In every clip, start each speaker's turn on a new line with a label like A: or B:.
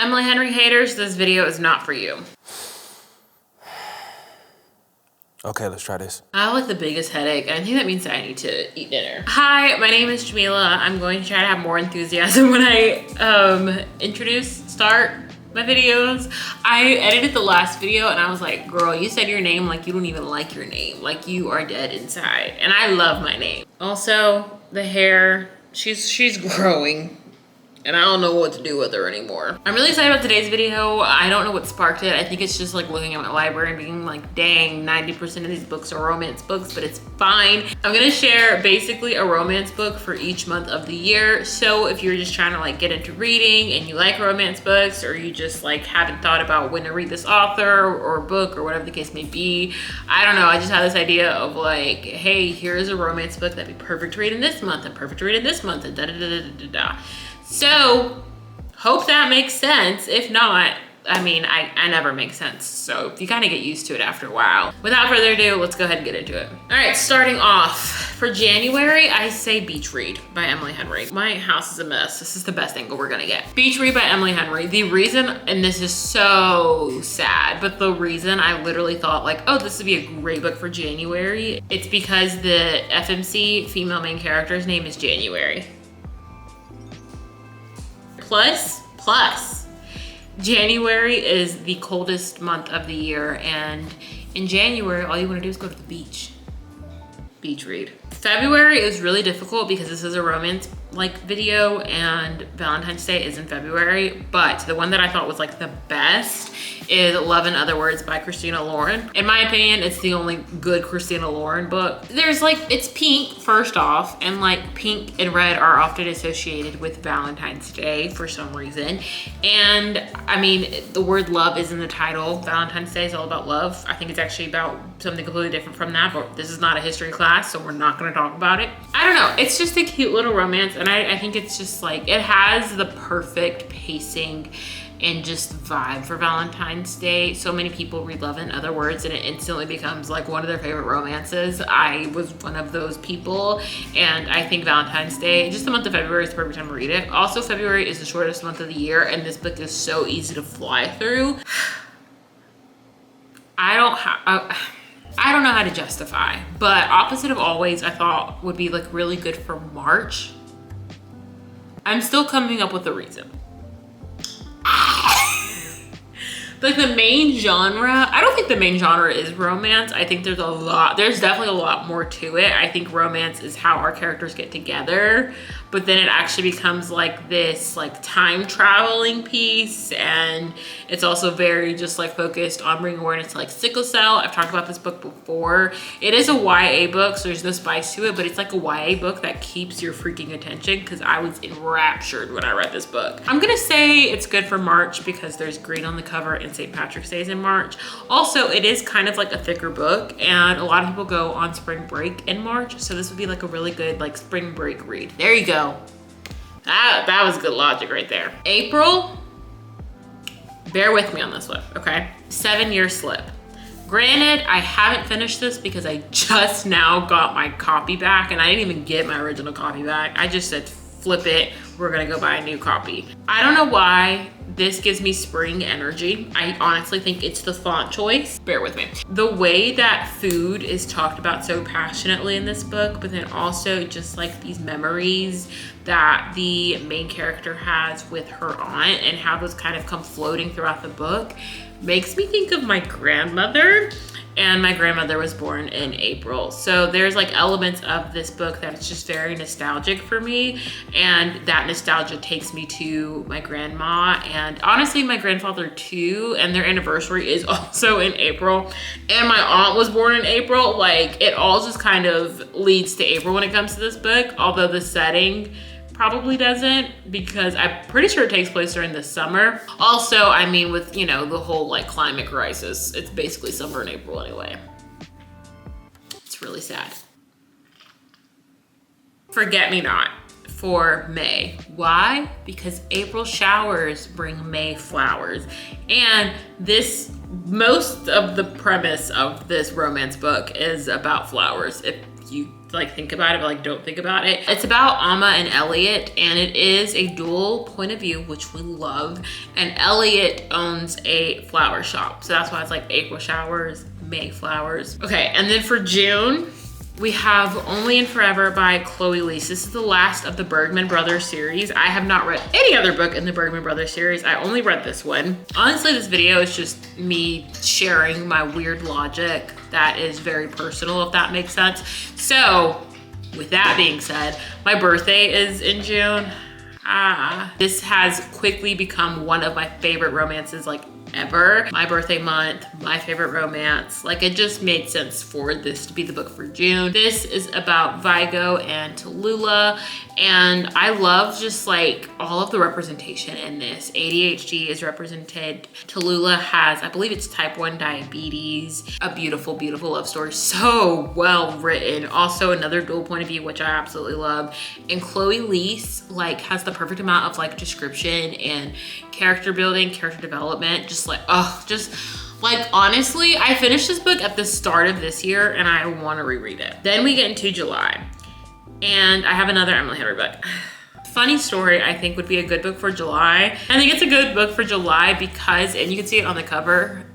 A: Emily Henry haters, this video is not for you.
B: Okay, let's try this.
A: I have like the biggest headache. I think that means that I need to eat dinner. Hi, my name is Jamilah. I'm going to try to have more enthusiasm when I start my videos. I edited the last video and I was like, girl, you said your name like you don't even like your name. Like you are dead inside. And I love my name. Also, the hair, she's growing. And I don't know what to do with her anymore. I'm really excited about today's video. I don't know what sparked it. I think it's just like looking at my library and being like, dang, 90% of these books are romance books, but it's fine. I'm gonna share basically a romance book for each month of the year. So if you're just trying to like get into reading and you like romance books, or you just like haven't thought about when to read this author or book or whatever the case may be, I don't know. I just had this idea of like, hey, here's a romance book that'd be perfect to read in this month and perfect to read in this month and da-da-da-da-da-da. So, hope that makes sense. If not, I mean, I never make sense. So you kind of get used to it after a while. Without further ado, let's go ahead and get into it. All right, starting off. For January, I say Beach Read by Emily Henry. My house is a mess. This is the best angle we're gonna get. Beach Read by Emily Henry. The reason, and this is so sad, but the reason I literally thought like, oh, this would be a great book for January, it's because the FMC female main character's name is January. Plus, January is the coldest month of the year, and in January, all you wanna do is go to the beach. Beach read. February is really difficult because this is a romance like video and Valentine's Day is in February, but the one that I thought was like the best is Love in Other Words by Christina Lauren. In my opinion, it's the only good Christina Lauren book. There's like, it's pink first off, and like pink and red are often associated with Valentine's Day for some reason. And I mean, the word love is in the title. Valentine's Day is all about love. I think it's actually about something completely different from that, but this is not a history class, so we're not gonna talk about it. I don't know, it's just a cute little romance, and I think it's just like, it has the perfect pacing and just vibe for Valentine's Day. So many people read Love in Other Words and it instantly becomes like one of their favorite romances. I was one of those people, and I think Valentine's Day, just the month of February, is the perfect time to read it. Also, February is the shortest month of the year, and this book is so easy to fly through. I don't know how to justify, but Opposite of Always I thought would be like really good for March. I'm still coming up with a reason. Like the main genre, I don't think the main genre is romance. I think there's definitely a lot more to it. I think romance is how our characters get together, but then it actually becomes like this like time traveling piece, and it's also very just like focused on bringing awareness to like sickle cell. I've talked about this book before. It is a YA book, so there's no spice to it, but it's like a YA book that keeps your freaking attention, because I was enraptured when I read this book. I'm gonna say it's good for March because there's green on the cover and St. Patrick's Day is in March. Also, it is kind of like a thicker book, and a lot of people go on spring break in March, so this would be like a really good like spring break read. There you go. That was good logic right there. April, bear with me on this one, okay? 7 Year Slip. Granted, I haven't finished this because I just now got my copy back, and I didn't even get my original copy back. I just said, flip it, we're gonna go buy a new copy. I don't know why this gives me spring energy. I honestly think it's the font choice. Bear with me. The way that food is talked about so passionately in this book, but then also just like these memories that the main character has with her aunt and how those kind of come floating throughout the book, makes me think of my grandmother. And my grandmother was born in April. So there's like elements of this book that it's just very nostalgic for me. And that nostalgia takes me to my grandma, and honestly my grandfather too. And their anniversary is also in April. And my aunt was born in April. Like it all just kind of leads to April when it comes to this book. Although the setting probably doesn't, because I'm pretty sure it takes place during the summer. Also, I mean, with, you know, the whole like climate crisis, it's basically summer in April anyway. It's really sad. Forget Me Not for May. Why? Because April showers bring May flowers. And most of the premise of this romance book is about flowers. If you like think about it, but like don't think about it. It's about Amma and Elliot, and it is a dual point of view, which we love. And Elliot owns a flower shop, so that's why it's like April showers, May flowers. Okay, and then for June, we have Only and Forever by Chloe Leese. This is the last of the Bergman Brothers series. I have not read any other book in the Bergman Brothers series. I only read this one. Honestly, this video is just me sharing my weird logic that is very personal, if that makes sense. So, with that being said, my birthday is in June. This has quickly become one of my favorite romances like ever. My birthday month, my favorite romance. Like it just made sense for this to be the book for June. This is about Vigo and Tallulah, and I love just like all of the representation in this. ADHD is represented. Tallulah has, I believe it's type 1 diabetes. A beautiful, beautiful love story. So well written. Also another dual point of view, which I absolutely love. And Chloe Leese like has the perfect amount of like description and character building, character development. Just like, honestly, I finished this book at the start of this year and I want to reread it. Then we get into July and I have another Emily Henry book. Funny Story, I think would be a good book for July. I think it's a good book for July because, and you can see it on the cover,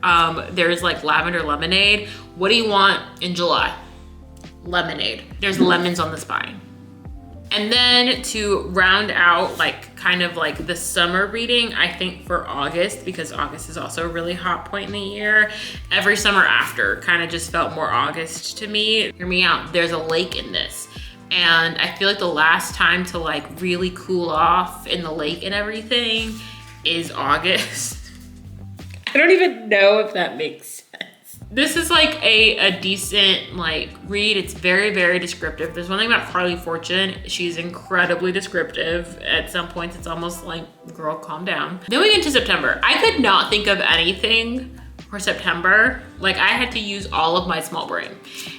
A: there's like lavender lemonade. What do you want in July? Lemonade. There's lemons on the spine. And then to round out like kind of like the summer reading, I think for August, because August is also a really hot point in the year, Every Summer After kind of just felt more August to me. Hear me out, there's a lake in this. And I feel like the last time to like really cool off in the lake and everything is August. I don't even know if that makes sense. This is like a decent like read. It's very, very descriptive. There's one thing about Carly Fortune. She's incredibly descriptive. At some points, it's almost like, girl, calm down. Then we get into September. I could not think of anything for September. Like I had to use all of my small brain.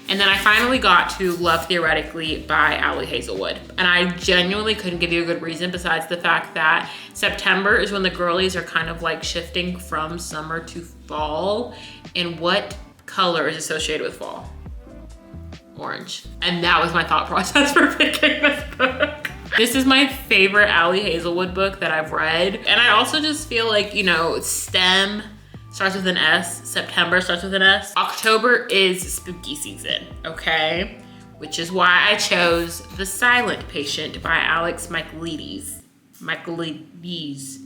A: And then I finally got to Love Theoretically by Ali Hazelwood. And I genuinely couldn't give you a good reason besides the fact that September is when the girlies are kind of like shifting from summer to fall. And what color is associated with fall? Orange. And that was my thought process for picking this book. This is my favorite Ali Hazelwood book that I've read. And I also just feel like, you know, STEM starts with an S. September starts with an S. October is spooky season, okay? Which is why I chose The Silent Patient by Alex Michaelides. Michaelides.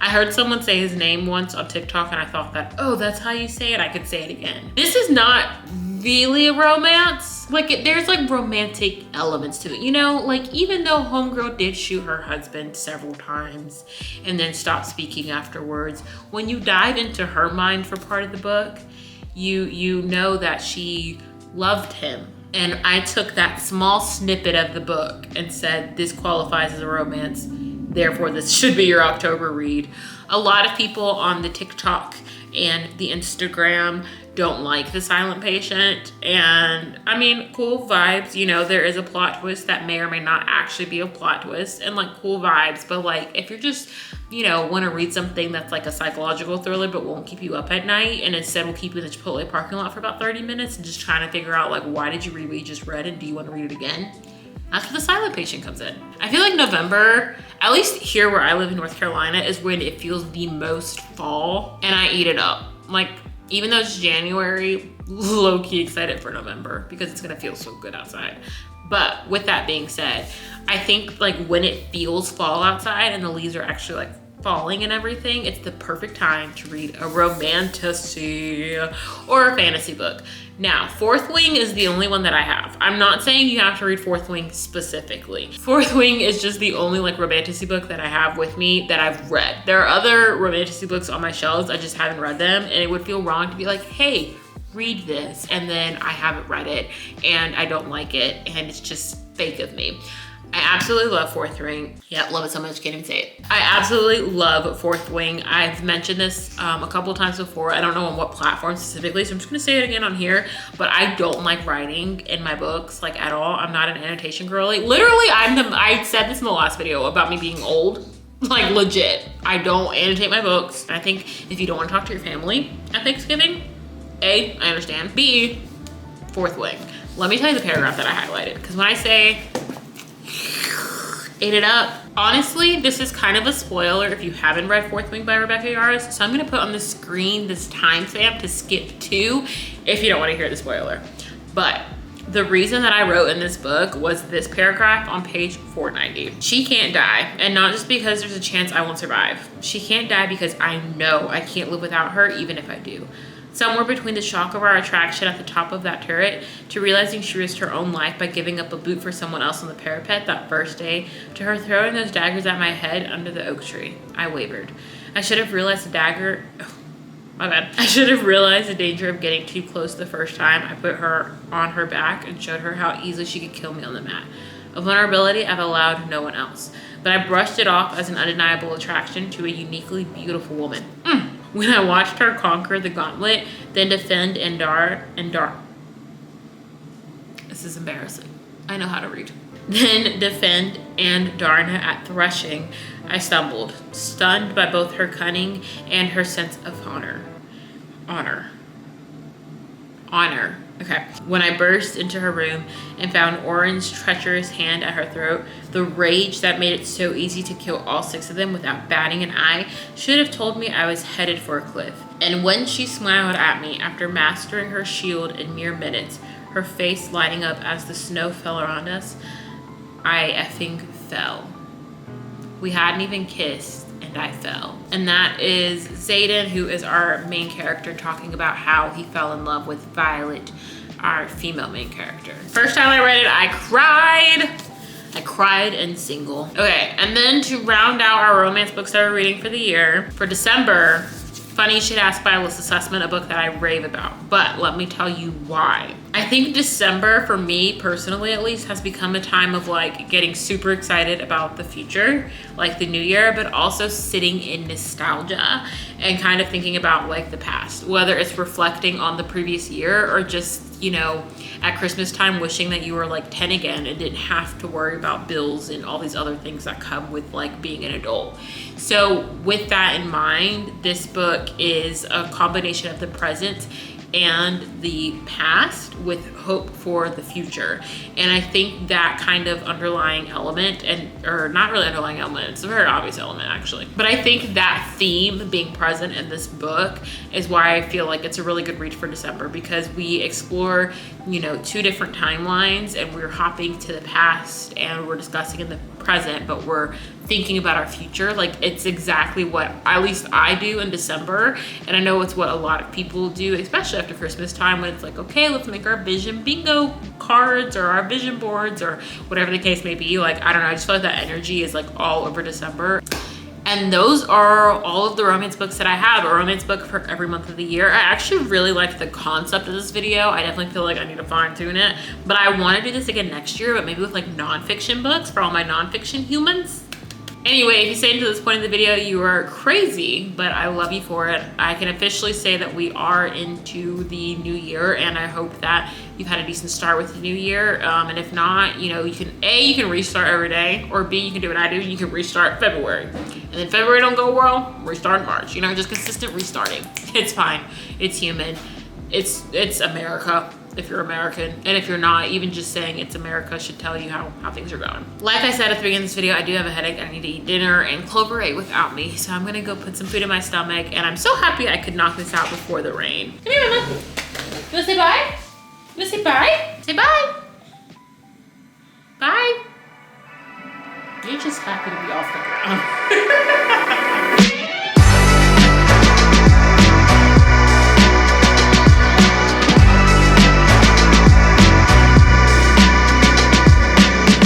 A: I heard someone say his name once on TikTok and I thought that, oh, that's how you say it. I could say it again. This is not really a romance. Like there's like romantic elements to it. You know, like even though homegirl did shoot her husband several times and then stopped speaking afterwards, when you dive into her mind for part of the book, you know that she loved him. And I took that small snippet of the book and said, this qualifies as a romance. Therefore, this should be your October read. A lot of people on the TikTok and the Instagram don't like The Silent Patient. And I mean, cool vibes. You know, there is a plot twist that may or may not actually be a plot twist and like cool vibes. But like, if you're just, you know, want to read something that's like a psychological thriller but won't keep you up at night and instead will keep you in the Chipotle parking lot for about 30 minutes and just trying to figure out like, why did you read what you just read and do you want to read it again? That's where The Silent Patient comes in. I feel like November, at least here where I live in North Carolina, is when it feels the most fall and I eat it up. Like, even though it's January, low-key excited for November because it's gonna feel so good outside. But with that being said, I think like when it feels fall outside and the leaves are actually like falling and everything, it's the perfect time to read a romantasy or a fantasy book. Now, Fourth Wing is the only one that I have. I'm not saying you have to read Fourth Wing specifically. Fourth Wing is just the only like romantasy book that I have with me that I've read. There are other romantasy books on my shelves, I just haven't read them, and it would feel wrong to be like, hey, read this, and then I haven't read it, and I don't like it, and it's just fake of me. I absolutely love Fourth Wing. Yeah, love it so much, can't even say it. I absolutely love Fourth Wing. I've mentioned this a couple of times before. I don't know on what platform specifically, so I'm just gonna say it again on here, but I don't like writing in my books, like at all. I'm not an annotation girly. Literally, I said this in the last video about me being old. Like legit, I don't annotate my books. I think if you don't wanna talk to your family at Thanksgiving, A, I understand. B, Fourth Wing. Let me tell you the paragraph that I highlighted, because when I say ate it up, honestly, this is kind of a spoiler if you haven't read Fourth Wing by Rebecca Yarros. So I'm gonna put on the screen this timestamp to skip to if you don't want to hear the spoiler. But the reason that I wrote in this book was this paragraph on page 490. She can't die, and not just because there's a chance I won't survive. She can't die because I know I can't live without her, even if I do. Somewhere between the shock of our attraction at the top of that turret to realizing she risked her own life by giving up a boot for someone else on the parapet that first day, to her throwing those daggers at my head under the oak tree, I wavered. I should have realized the dagger... My bad. I should have realized the danger of getting too close the first time I put her on her back and showed her how easily she could kill me on the mat. A vulnerability I've allowed no one else. But I brushed it off as an undeniable attraction to a uniquely beautiful woman. When I watched her conquer the gauntlet, then defend and dar. This is embarrassing. I know how to read. Then defend and darn at threshing, I stumbled, stunned by both her cunning and her sense of honor. Honor. Okay. When I burst into her room and found Oren's treacherous hand at her throat, the rage that made it so easy to kill all 6 of them without batting an eye should have told me I was headed for a cliff. And when she smiled at me after mastering her shield in mere minutes, her face lighting up as the snow fell around us, I effing fell. We hadn't even kissed, and I fell. And that is Xaden, who is our main character, talking about how he fell in love with Violet, our female main character. First time I read it, I cried. I cried and single. Okay, and then to round out our romance books that we're reading for the year, for December, Funny You Should Ask by Alyssa Sussman, a book that I rave about. But let me tell you why. I think December, for me personally at least, has become a time of like getting super excited about the future, like the new year, but also sitting in nostalgia and kind of thinking about like the past, whether it's reflecting on the previous year or just, you know, at Christmas time wishing that you were like 10 again and didn't have to worry about bills and all these other things that come with like being an adult. So with that in mind, this book is a combination of the present and the past with hope for the future. And I think that kind of underlying element, or not really underlying element, it's a very obvious element actually, but I think that theme being present in this book is why I feel like it's a really good read for December, because we explore, you know, 2 different timelines and we're hopping to the past and we're discussing in the present, but we're thinking about our future. Like, it's exactly what at least I do in December, and I know it's what a lot of people do, especially after Christmas time, when it's like, okay, let's make our vision bingo cards or our vision boards or whatever the case may be. Like, I don't know, I just feel like that energy is like all over December. And those are all of the romance books that I have, a romance book for every month of the year. I actually really like the concept of this video. I definitely feel like I need to fine tune it, but I want to do this again next year, but maybe with like nonfiction books for all my nonfiction humans. Anyway, if you stayed until this point in the video, you are crazy, but I love you for it. I can officially say that we are into the new year, and I hope that you've had a decent start with the new year. And if not, you know, you can restart every day, or B, you can do what I do, you can restart February. And then February don't go well, restart March. You know, just consistent restarting. It's fine. It's human. It's America. If you're American, and if you're not, even just saying it's America should tell you how things are going. Like I said at the beginning of this video, I do have a headache. I need to eat dinner, and Clover ate without me, so I'm gonna go put some food in my stomach, and I'm so happy I could knock this out before the rain. Come here, Mama. You wanna say bye? You wanna say bye? Say bye. Bye. You're just happy to be off the ground.